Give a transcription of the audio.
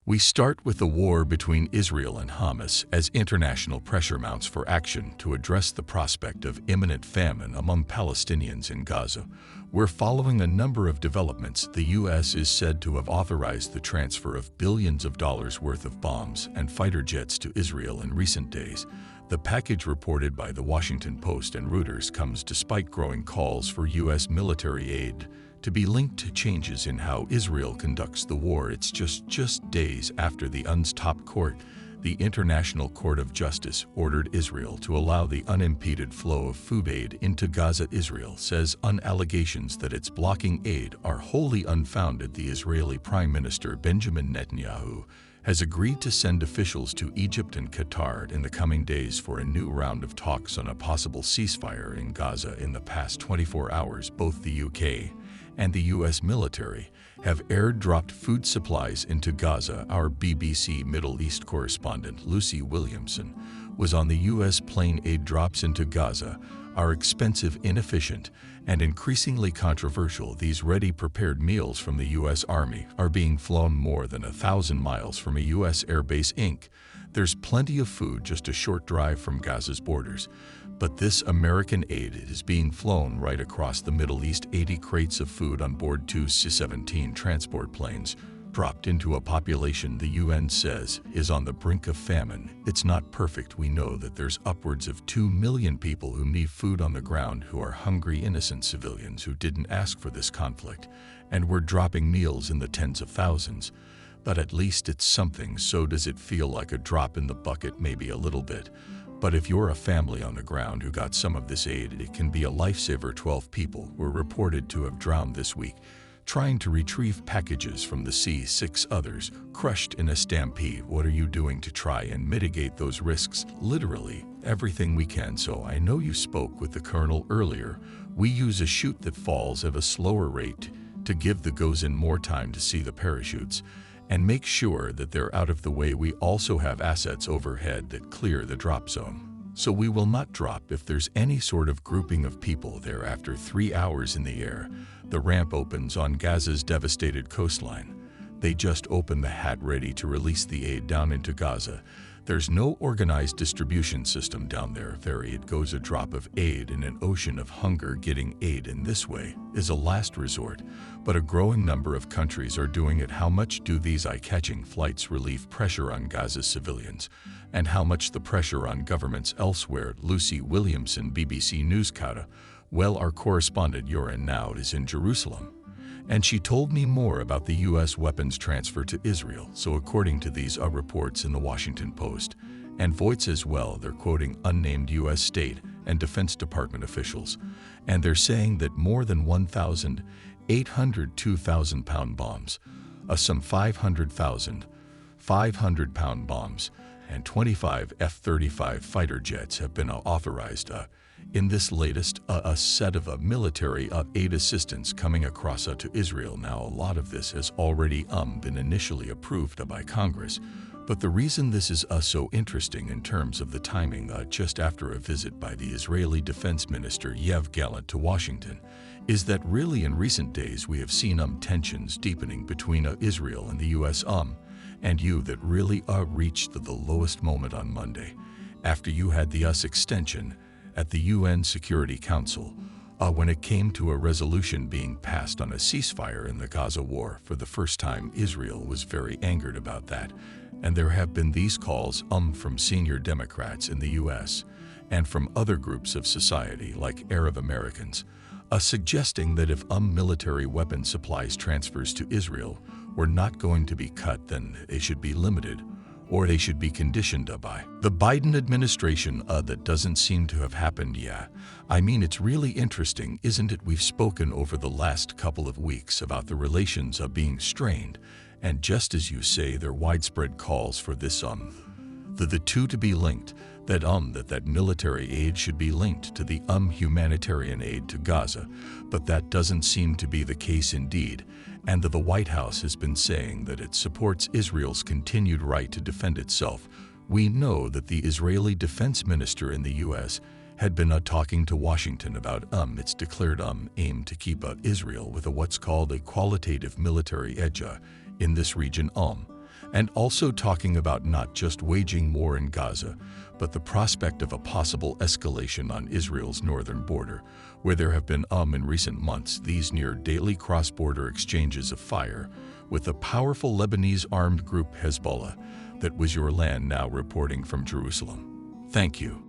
We start with the war between Israel and Hamas as international pressure mounts for action to address the prospect of imminent famine among Palestinians in Gaza. We're following a number of developments. The U.S. is said to have authorized the transfer of billions of dollars worth of bombs and fighter jets to Israel in recent days. The package reported by The Washington Post and Reuters comes despite growing calls for U.S. military aid to be linked to changes in how Israel conducts the war. It's just days after the UN's top court, the International Court of Justice, ordered Israel to allow the unimpeded flow of food aid into Gaza. Israel says allegations that it's blocking aid are wholly unfounded. The Israeli Prime Minister Benjamin Netanyahu has agreed to send officials to Egypt and Qatar in the coming days for a new round of talks on a possible ceasefire in Gaza. In the past 24 hours, both the UK and the U.S. military have airdropped food supplies into Gaza. Our BBC Middle East correspondent Lucy Williamson was on the U.S. plane. Aid drops into Gaza are expensive, inefficient, and increasingly controversial. These ready-prepared meals from the U.S. Army are being flown more than 1,000 miles from a U.S. airbase. There's plenty of food just a short drive from Gaza's borders, but this American aid is being flown right across the Middle East. 80 crates of food on board two C-17 transport planes dropped into a population the UN says is on the brink of famine. It's not perfect. We know that there's upwards of 2 million people who need food on the ground, who are hungry, innocent civilians who didn't ask for this conflict, and we're dropping meals in the tens of thousands. But at least it's something. So does it feel like a drop in the bucket? Maybe a little bit. But if you're a family on the ground who got some of this aid, it can be a lifesaver. 12 people were reported to have drowned this week trying to retrieve packages from the sea. 6 others crushed in a stampede. What are you doing to try and mitigate those risks? Literally everything we can. So I know you spoke with the colonel earlier. We use a chute that falls at a slower rate to give the Gazans more time to see the parachutes and make sure that they're out of the way. We also have assets overhead that clear the drop zone, so we will not drop if there's any sort of grouping of people there. After 3 hours in the air, the ramp opens on Gaza's devastated coastline. They just open the hat ready to release the aid down into Gaza. There's no organized distribution system down there. It goes a drop of aid in an ocean of hunger. Getting aid in this way is a last resort, but a growing number of countries are doing it. How much do these eye-catching flights relieve pressure on Gaza's civilians, and how much the pressure on governments elsewhere? Lucy Williamson, BBC News 𝐄𝐒. Well, our correspondent Yoren now is in Jerusalem, and she told me more about the U.S. weapons transfer to Israel. So according to these reports in the Washington Post and Voice as well, they're quoting unnamed U.S. State and Defense Department officials, and they're saying that more than 1,800 2,000-pound bombs, some 500,000 500-pound bombs, and 25 F-35 fighter jets have been authorized in this latest set of military aid assistance coming across to Israel. Now, a lot of this has already been initially approved by Congress, but the reason this is so interesting in terms of the timing, just after a visit by the Israeli Defense Minister Yoav Gallant to Washington, is that really in recent days we have seen tensions deepening between Israel and the U.S. And that really reached the lowest moment on Monday, after you had the extension at the UN Security Council, when it came to a resolution being passed on a ceasefire in the Gaza war. For the first time, Israel was very angered about that, and there have been these calls from senior Democrats in the U.S. and from other groups of society like Arab Americans, suggesting that if military weapon supplies transfers to Israel were not going to be cut, then they should be limited, or they should be conditioned by the Biden administration. That doesn't seem to have happened yet. I mean, it's really interesting, isn't it? We've spoken over the last couple of weeks about the relations being strained, and just as you say, there are widespread calls for this the two to be linked, that military aid should be linked to the humanitarian aid to Gaza, but that doesn't seem to be the case indeed, and the White House has been saying that it supports Israel's continued right to defend itself. We know that the Israeli defense minister in the U.S. had been talking to Washington about its declared aim to keep Israel with what's called a qualitative military edge in this region. and also talking about not just waging war in Gaza, but the prospect of a possible escalation on Israel's northern border, where there have been in recent months these near daily cross-border exchanges of fire with the powerful Lebanese armed group Hezbollah. That was Your Land Now reporting from Jerusalem. Thank you.